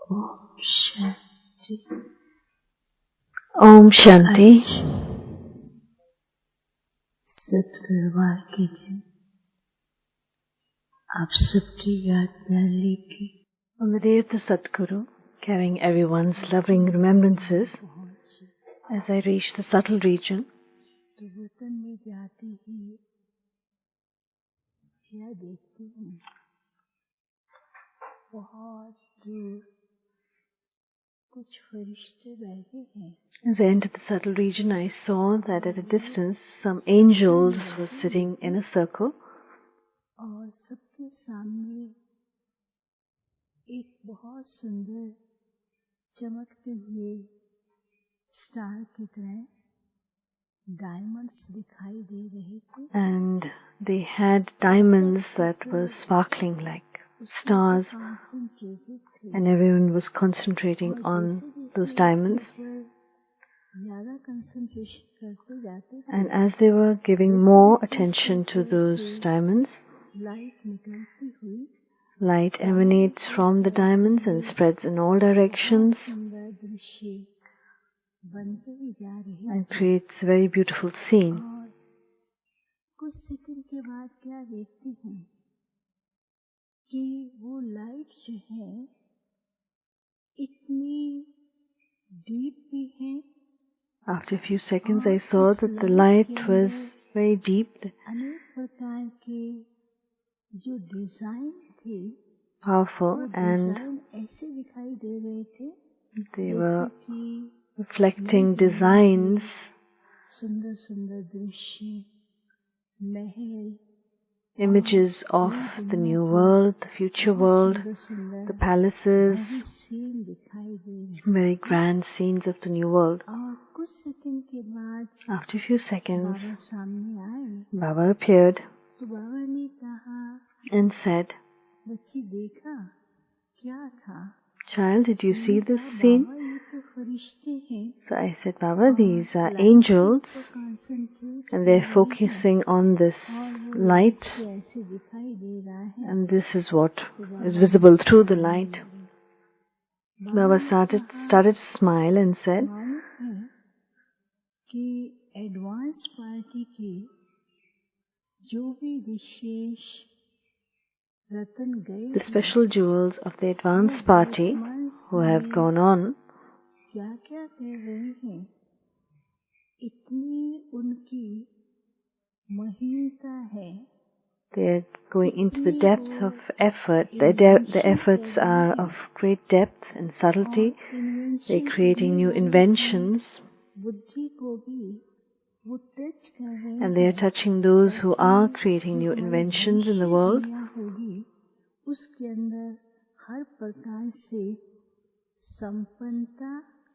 Om Shanti. Om Shanti. सतगुरुवार के दिन आप सबकी याद में लेके on the day of the Satguru, carrying everyone's loving remembrances, as I reach the subtle region, तो वतन में जाती ही क्या देखती हूँ, बहुत दूर कुछ फरिश्ते बैठे हैं. As I entered the subtle region, I saw that at a distance some angels were sitting in a circle. और सबके सामने एक बहुत सुंदर चमकते हुए स्टार की तरह डायमंड्स दिखाई दे रहे थे. And they had diamonds that were sparkling like stars, and everyone was concentrating on those diamonds. And as they were giving more attention to those diamonds, light emanates from the diamonds and spreads in all directions and creates a very beautiful scene. कुछ second के बाद क्या देखती हूँ कि वो light जो है इतनी डीप भी है. After a few seconds, I saw that the light was very deep. अनेक प्रकार के जो डिजाइन थे, powerful, and ऐसे दिखाई दे रहे थे. They were reflecting designs, सुंदर सुंदर दृश्य, महल, images of the new world, the future world, the palaces, very grand scenes of the new world. After a few seconds, Baba appeared and said, "Child, did you see this scene?" So I said, "Baba, these are angels and they're focusing on this light, and this is what is visible through the light." Baba started to smile and said, the special jewels of the advanced party who have gone on, they are going into the depth of effort. The efforts are of great depth and subtlety. They are creating new inventions, and they are touching those who are creating new inventions in the world.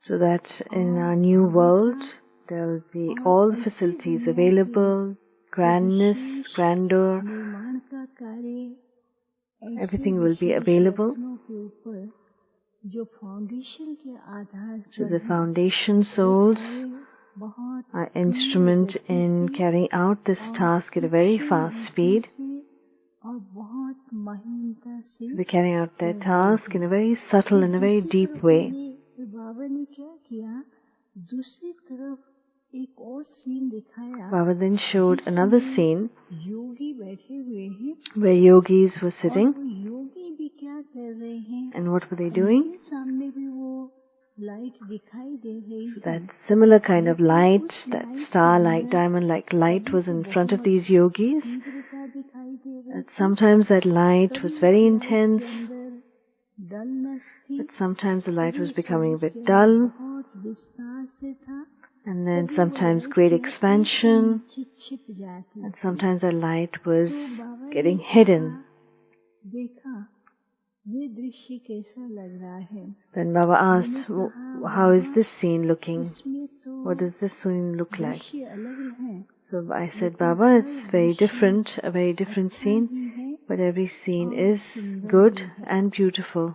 So that in our new world there will be all the facilities available, grandness, grandeur, everything will be available. So the foundation souls are instrument in carrying out this task at a very fast speed. So they're carrying out their task in a very subtle and a very deep way. Baba then showed another scene where yogis were sitting. And what were they doing? So that similar kind of light, that star-like, diamond-like light was in front of these yogis. And sometimes that light was very intense, but sometimes the light was becoming a bit dull, and then sometimes great expansion, and sometimes the light was getting hidden. Then Baba asked, "How is this scene looking? What does this scene look like?" So I said, "Baba, it's very different, a very different scene, but every scene is good and beautiful."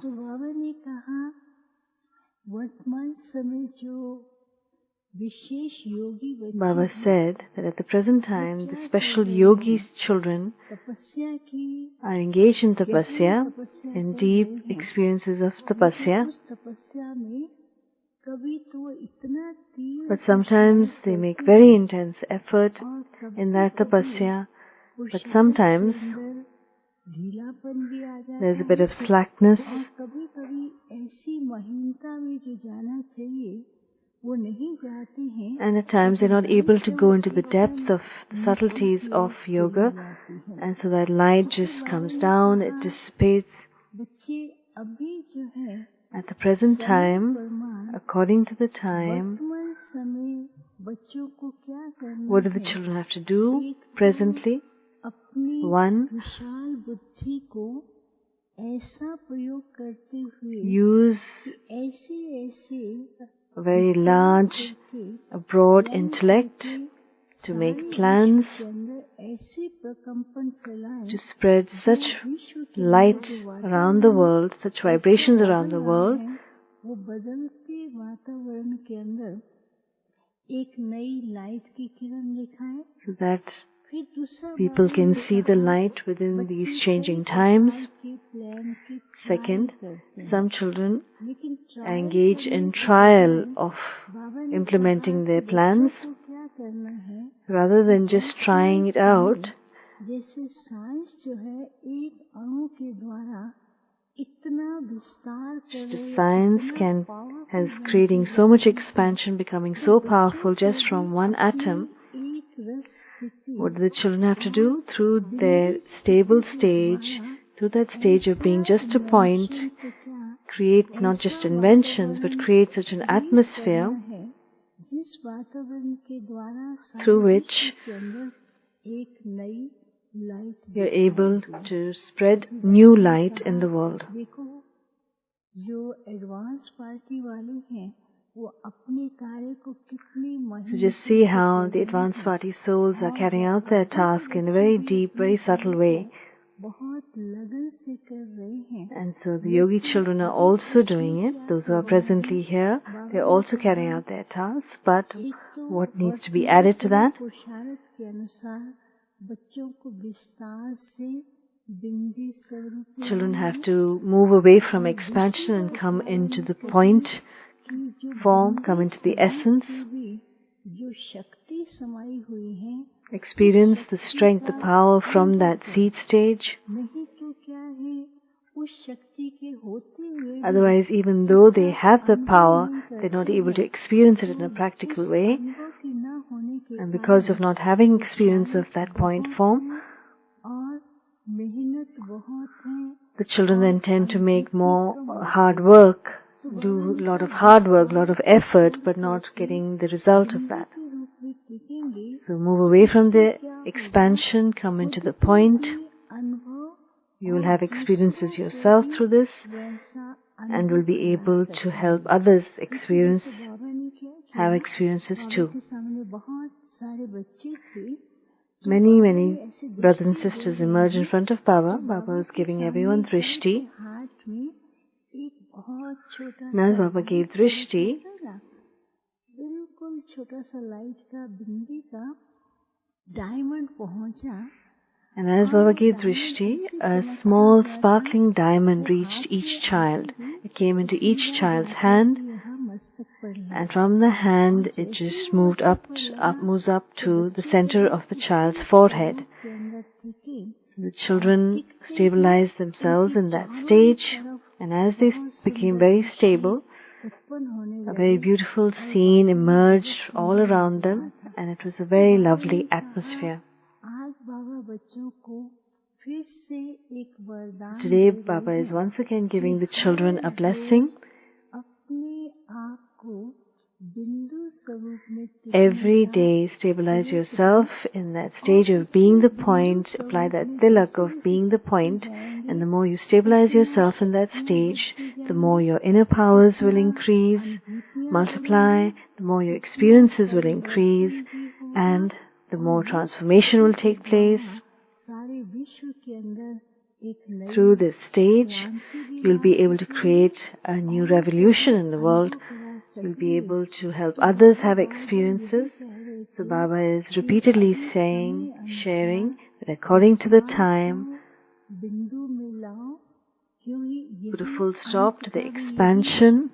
Baba said that at the present time, the special yogi children are engaged in tapasya, in deep experiences of tapasya. But sometimes they make very intense effort in that tapasya, but sometimes there's a bit of slackness, and at times they're not able to go into the depth of the subtleties of yoga, and so that light just comes down, it dissipates. At the present time, according to the time, what do the children have to do presently? One, use a very large, a broad intellect to make plans, to spread such light around the world, such vibrations around the world, so that people can see the light within these changing times. Second, some children engage in trial of implementing their plans. Rather than just trying it out, just as science has creating so much expansion, becoming so powerful just from one atom. What do the children have to do? Through their stable stage, through that stage of being just a point, create not just inventions, but create such an atmosphere through which you're able to spread new light in the world. So just see how the advanced party souls are carrying out their task in a very deep, very subtle way. And so the yogi children are also doing it. Those who are presently here, they are also carrying out their tasks. But what needs to be added to that? Children have to move away from expansion and come into the point form, come into the essence, experience the strength, the power from that seed stage. Otherwise, even though they have the power, they're not able to experience it in a practical way. And because of not having experience of that point form, the children then tend to make more hard work, do a lot of hard work, a lot of effort, but not getting the result of that. So move away from the expansion, come into the point. You will have experiences yourself through this and will be able to help others have experiences too. Many brothers and sisters emerged in front of Baba. Baba was giving everyone drishti. And as Baba gave drishti, a small sparkling diamond reached each child. It came into each child's hand, and from the hand it just moves up to the center of the child's forehead. So the children stabilized themselves in that stage, and as they became very stable, a very beautiful scene emerged all around them, and it was a very lovely atmosphere. Today, Baba is once again giving the children a blessing. Every day, stabilize yourself in that stage of being the point, apply that tilak of being the point, and the more you stabilize yourself in that stage, the more your inner powers will increase, multiply, the more your experiences will increase, and the more transformation will take place. Through this stage, you'll be able to create a new revolution in the world, you'll be able to help others have experiences. So Baba is repeatedly sharing that according to the time, put a full stop to the expansion.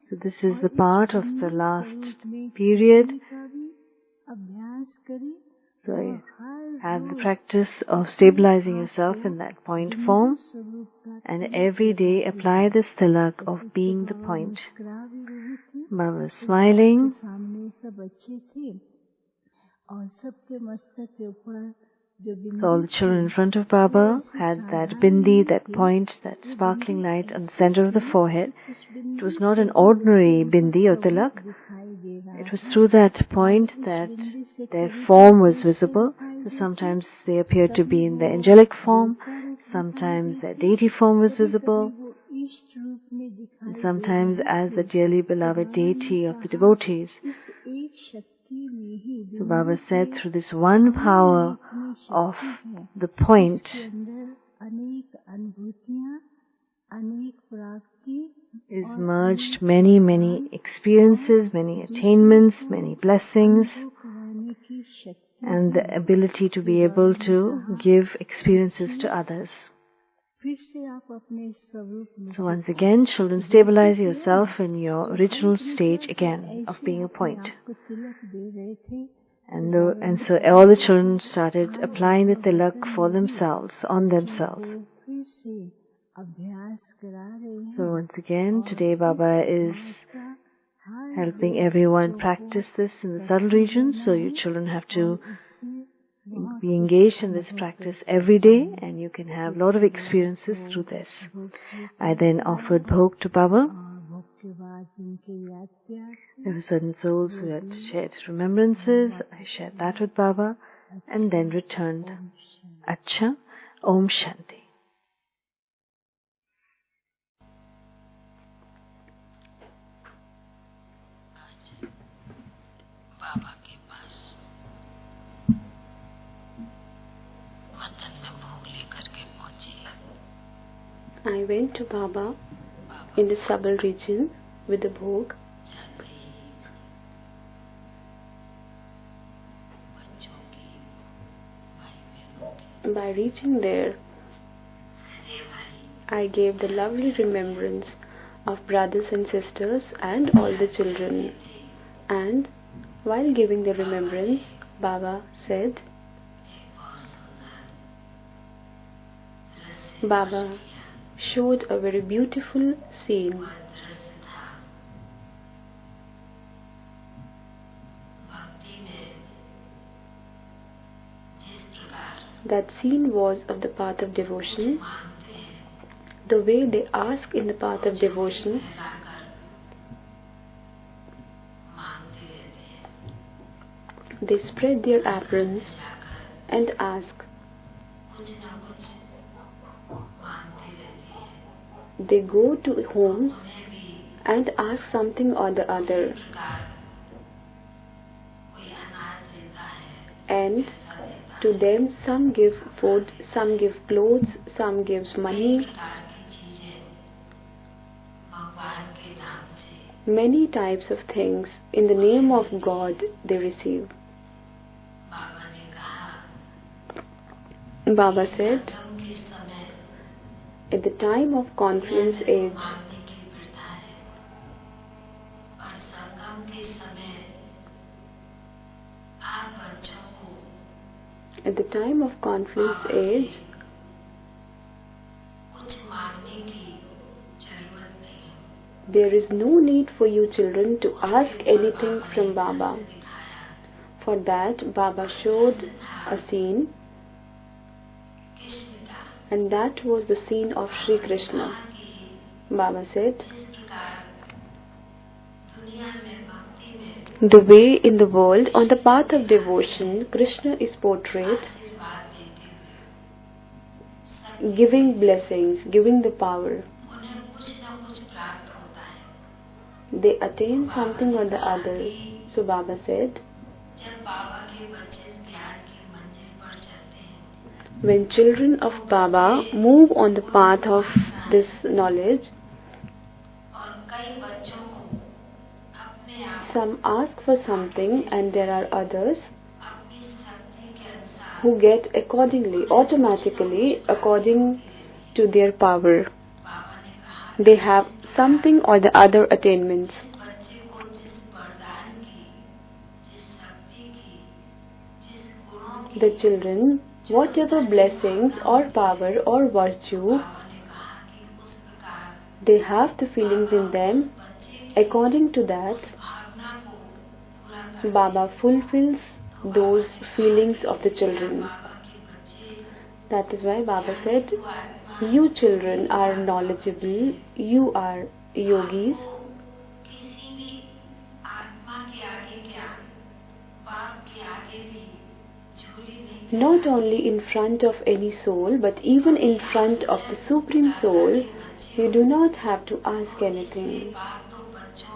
So this is the part of the last period. So have the practice of stabilizing yourself in that point form, and every day apply this tilak of being the point. Baba is smiling. So all the children in front of Baba had that bindi, that point, that sparkling light on the center of the forehead. It was not an ordinary bindi or tilak. It was through that point that their form was visible. So sometimes they appeared to be in the angelic form, sometimes their deity form was visible, and sometimes as the dearly beloved deity of the devotees. So Baba said, through this one power of the point is merged many experiences, many attainments, many blessings, and the ability to be able to give experiences to others. So once again, children, stabilize yourself in your original stage again of being a point. And so all the children started applying the tilak for themselves, on themselves. So once again, today Baba is helping everyone practice this in the subtle regions. So you children have to be engaged in this practice every day, and you can have a lot of experiences through this. I then offered Bhog to Baba. There were certain souls who had shared remembrances. I shared that with Baba and then returned. Acha, Om Shanti. I went to Baba in the Sabal region with the Bhog. By reaching there, I gave the lovely remembrance of brothers and sisters and all the children. And while giving the remembrance, Baba said, Baba showed a very beautiful scene. That scene was of the path of devotion. The way they ask in the path of devotion, they spread their aprons and ask. They go to homes and ask something or the other. And to them some give food, some give clothes, some gives money. Many types of things in the name of God they receive. Baba said, at the time of confluence age, at the time of confluence age, there is no need for you children to ask anything from Baba. For that, Baba showed a scene, and that was the scene of Sri Krishna. Baba said, the way in the world, on the path of devotion, Krishna is portrayed giving blessings, giving the power. They attain something or the other. So Baba said, when children of Baba move on the path of this knowledge, Some ask for something and there are others who get accordingly, automatically, according to their power. They have something or the other attainments. The children, whatever blessings or power or virtue, they have the feelings in them. According to that, Baba fulfills those feelings of the children. That is why Baba said, you children are knowledgeable, you are yogis. Not only in front of any soul, but even in front of the Supreme Soul, you do not have to ask anything.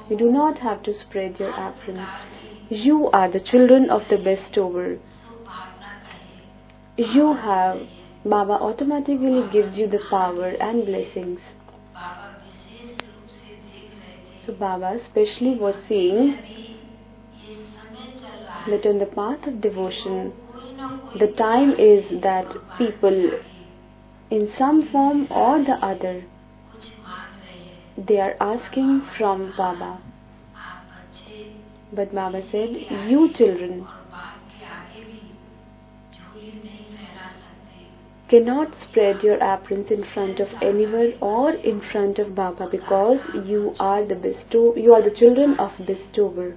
You do not have to spread your aprons. You are the children of the bestower. You have, Baba automatically gives you the power and blessings. So Baba especially was saying that on the path of devotion, the time is that people, in some form or the other, they are asking from Baba. But Baba said, you children cannot spread your aprons in front of anyone or in front of Baba, because you are the children of bestower.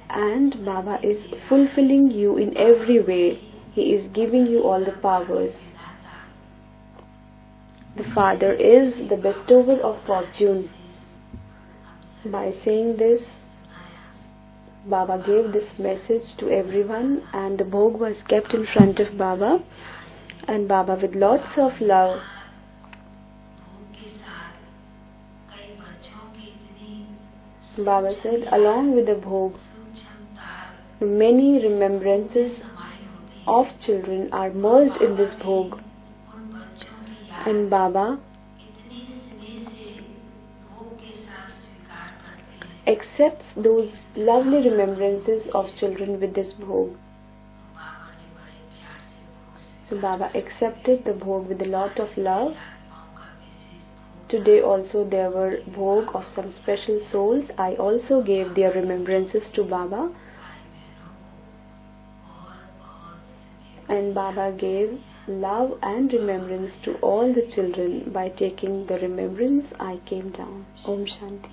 And Baba is fulfilling you in every way. He is giving you all the powers. The Father is the bestower of fortune. By saying this, Baba gave this message to everyone, and the Bhog was kept in front of Baba, and Baba with lots of love Baba said, along with the Bhog, many remembrances of children are merged in this Bhog, and Baba accepts those lovely remembrances of children with this Bhog. So Baba accepted the Bhog with a lot of love. Today also there were Bhog of some special souls. I also gave their remembrances to Baba. And Baba gave love and remembrance to all the children. By taking the remembrance, I came down. Om Shanti.